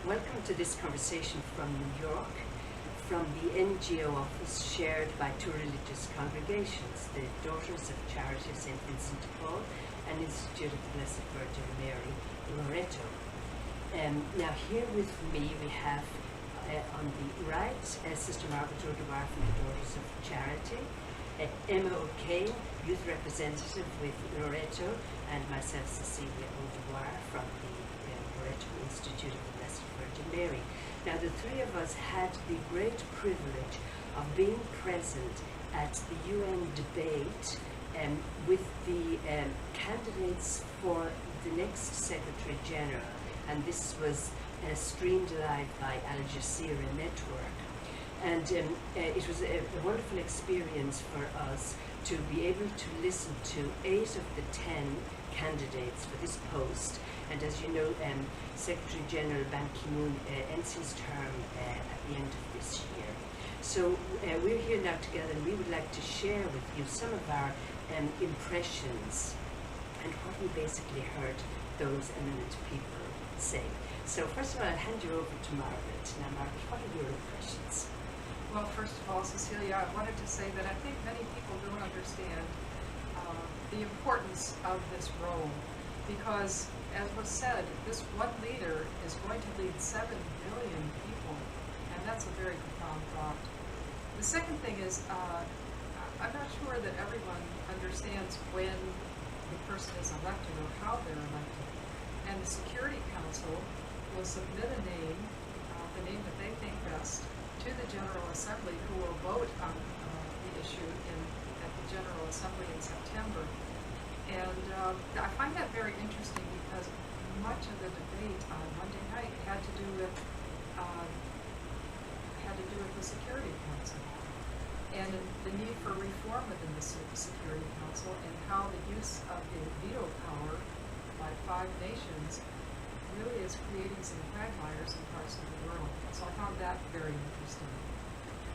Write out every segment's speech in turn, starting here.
Welcome to this conversation from New York, from the NGO office shared by two religious congregations, the Daughters of Charity of St. Vincent de Paul and Institute of the Blessed Virgin Mary, Loreto. Now here with me we have on the right Sister Margaret O'Dwyer from the Daughters of Charity, Emma O'Kane, youth representative with Loreto, and myself, Cecilia O'Dwyer from the Loreto Institute of the Blessed Virgin Mary. Now the three of us had the great privilege of being present at the UN debate with the candidates for the next Secretary General, and this was streamed live by Al Jazeera Network. And it was a wonderful experience for us to be able to listen to 8 of the 10 candidates for this post. And as you know, Secretary General Ban Ki-moon ends his term at the end of this year. So we're here now together, and we would like to share with you some of our impressions and what we basically heard those eminent people say. So first of all, I'll hand you over to Margaret. Now Margaret, what are your impressions? Well, first of all, Cecilia, I wanted to say that I think many people don't understand the importance of this role, because, as was said, this one leader is going to lead 7 billion people, and that's a very profound thought. The second thing is, I'm not sure that everyone understands when the person is elected or how they're elected, and the Security Council will submit a name, the name that they think best, to the General Assembly, who will vote on the issue at the General Assembly in September. And I find that very interesting, because much of the debate on Monday night had to do with the Security Council and the need for reform within the Security Council, and how the use of the veto power by 5 nations really is creating some quagmires in parts of the world. So I found that very interesting.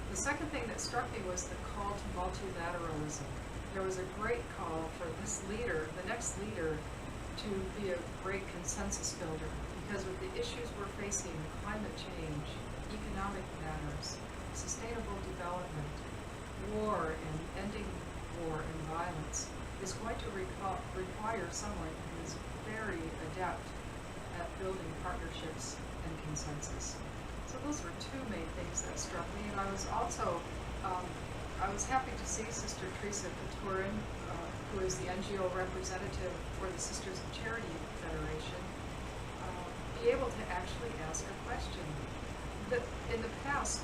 The second thing that struck me was the call to multilateralism. There was a great call for this leader, the next leader, to be a great consensus builder, because with the issues we're facing, climate change, economic matters, sustainable development, war and ending war and violence, is going to require someone who is very adept at building partnerships and consensus. So those were 2 main things that struck me. And I was also, I was happy to see Sister Teresa Katurin, who is the NGO representative for the Sisters of Charity Federation, be able to actually ask a question. In the past,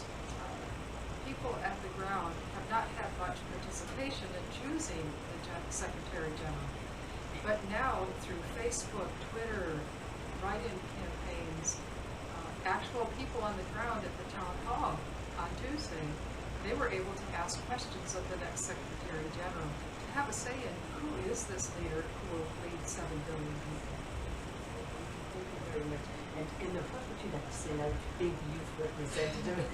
people at the ground have not had much participation in choosing the Secretary General. But now, through Facebook, Twitter, write-in campaigns, actual people on the ground at the town hall on Tuesday, they were able to ask questions of the next Secretary General, to have a say in who is this leader who will lead 7 billion people. Thank you very much. And Emma, what would you like to say now, being the youth representative?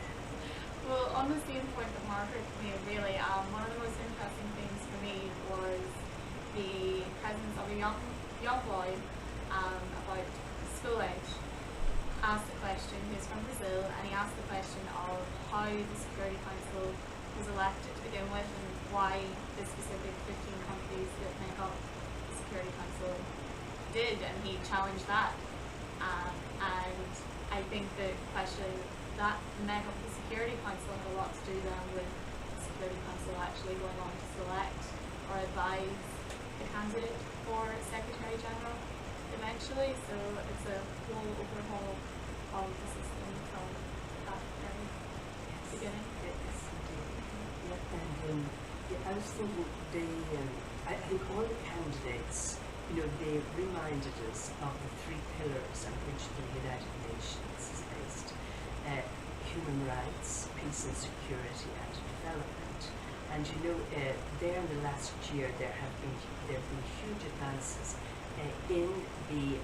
Well, on the same point that Margaret made, really, one of the most interesting things for me was the presence of a young boy about school age. Asked the question, he's from Brazil, and he asked the question of how the Security Council was elected to begin with, and why the specific 15 countries that make up the Security Council did, and he challenged that. And I think the question that make up the Security Council had a lot to do then with the Security Council actually going on to select or advise the candidate for Secretary General eventually. So it's a whole overhaul of the system from that very beginning. Yes, indeed. Yeah, and I was thinking I think all the candidates, they reminded us of the 3 pillars on which the United Nations is based. Human rights, peace and security, and development. And there in the last year there have been huge advances in the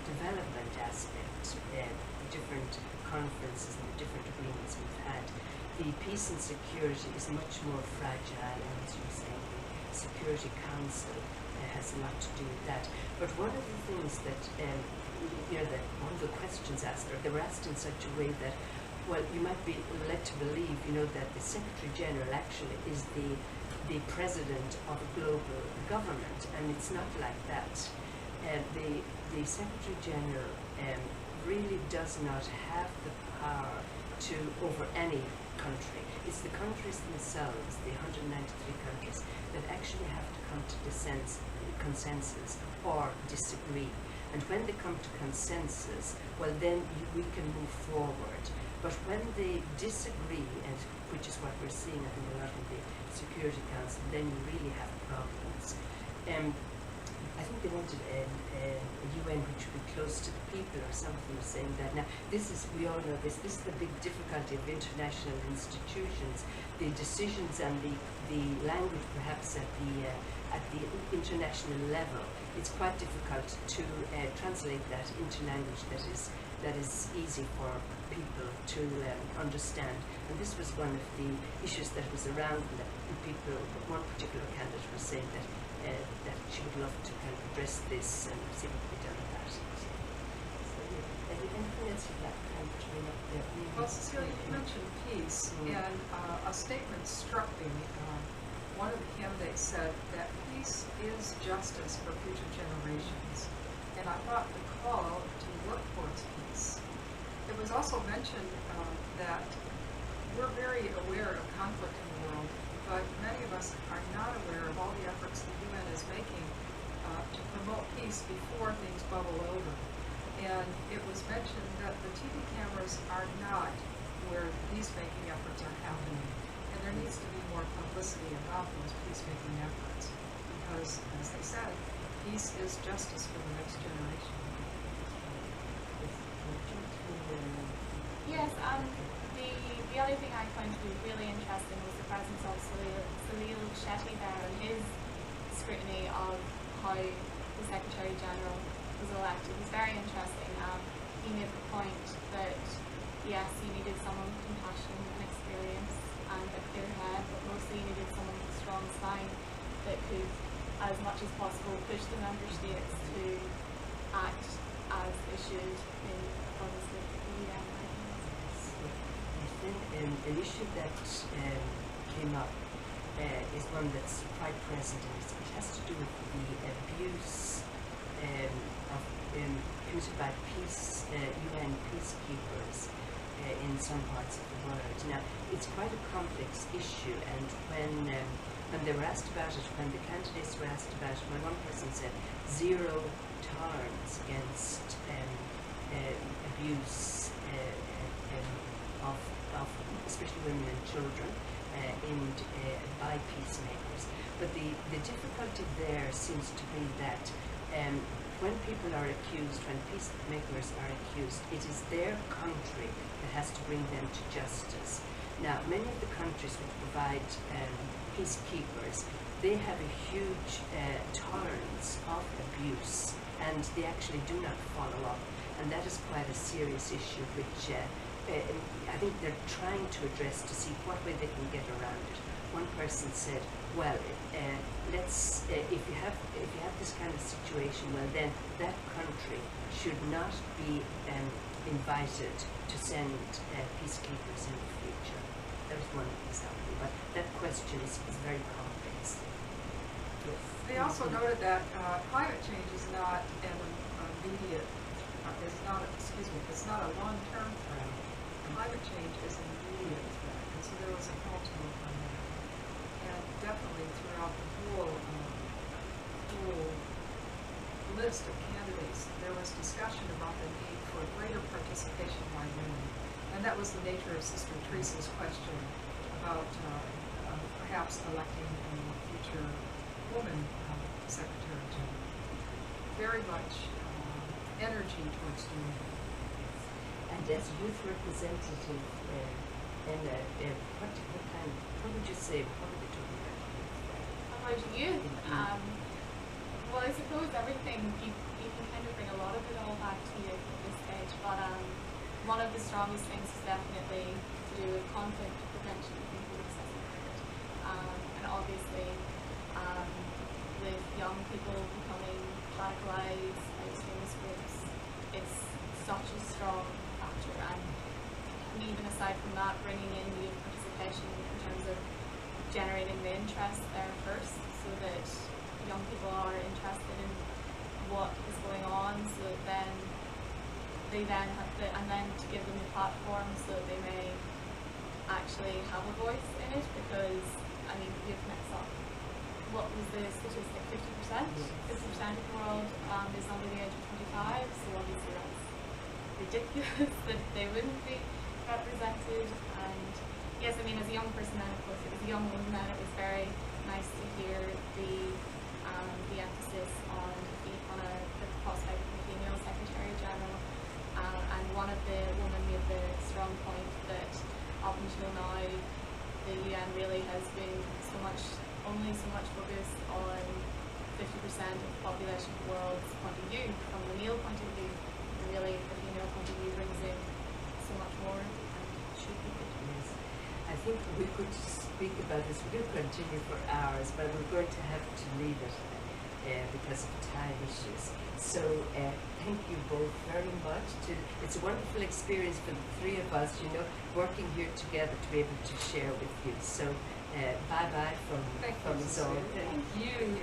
development aspect, the different conferences and the different agreements we've had. The peace and security is much more fragile, and as you were saying, the Security Council has a lot to do with that. But one of the things that one of the questions asked, or they were asked in such a way that, well, you might be led to believe, that the Secretary General actually is the president of a global government, and it's not like that. The Secretary General really does not have the power over any country. It's the countries themselves, the 193 countries, that actually have to come to consensus or disagree. And when they come to consensus, well, then we can move forward. But when they disagree, and which is what we're seeing, I think, a lot in the Security Council, then you really have problems. I think they wanted a UN which would be close to the people, or something, saying that. Now, we all know this is the big difficulty of international institutions. The decisions and the language, perhaps at the international level, it's quite difficult to translate that into language that is easy for people to understand. And this was one of the issues that was around, that people, one particular candidate was saying that she would love to kind of address this and see what we done with that. So, anything else you'd like to kind of bring up there? Well, Cecilia, you mentioned peace, and a statement struck me. One of the candidates said that peace is justice for future generations, and I thought the call to work towards peace. It was also mentioned that we're very aware of conflict in the world, but many of us are not aware of all the efforts the UN is making to promote peace before things bubble over. And it was mentioned that the TV cameras are not where peacemaking efforts are happening. And there needs to be more publicity about those peacemaking efforts, because, as they said, peace is justice for the next generation. Yes, the other thing I found to be really interesting was the presence of Salil Shetty there, and his scrutiny of how the Secretary General was elected was very interesting. He made the point that, yes, he needed someone with compassion and experience and a clear head, but mostly he needed someone with a strong spine that could, as much as possible, push the member states to act as they should in accordance with the UN. I think an issue that came up is one that's quite present, and it has to do with the abuse committed by UN peacekeepers in some parts of the world. Now, it's quite a complex issue, and when they were asked about it, when the candidates were asked about it, when one person said zero tolerance against abuse of especially women and children by peacemakers. But the difficulty there seems to be that when people are accused, when peacemakers are accused, it is their country that has to bring them to justice. Now, many of the countries which provide peacekeepers, they have a huge tolerance of abuse, and they actually do not follow up. And that is quite a serious issue, which I think they're trying to address to see what way they can get around it. One person said, well, if you have this kind of situation, well, then that country should not be invited to send peacekeepers in the future. That was one example, but that question is very complex. Yes. They also noted that climate change is not an immediate, it's not a long-term threat. Climate change is an immediate threat, and so there was a call to work on that. And definitely throughout the whole list of candidates, there was discussion about the need for greater participation by women. And that was the nature of Sister Teresa's question about perhaps electing a future woman Secretary General. Very much energy towards doing that. And as youth representative, what would you say? What would you talk about youth? About youth? Well, I suppose everything, you can kind of bring a lot of it all back to youth at this stage, but one of the strongest things is definitely to do with conflict prevention and food accessibility. And obviously, with young people becoming radicalized by extremist groups, it's such a strong factor. And even aside from that, bringing in youth participation in terms of generating the interest there first, so that young people are interested in what is going on, so that then they then have to, and then to give them a platform so that they may actually have a voice in it, because I mean, you've mixed up. What was the statistic? 50%? 50% of the world is under the age of 25, so obviously that's ridiculous that they wouldn't be represented. And yes, I mean, as a young person then, of course, it was a young woman then, it was very nice to hear the emphasis on the prospect of the female Secretary General. And one of the women made the strong point that up until now, the UN really has been only so much focused on 50% of the population of the world's point of view, from the male point of view, and really the female point of view brings in so much more and should be good. Yes. I think we could speak about this. We could continue for hours, but we're going to have to leave it because of time issues. So thank you both very much. It's a wonderful experience for the three of us, you know, working here together to be able to share with you. So bye-bye from us all. Thank you.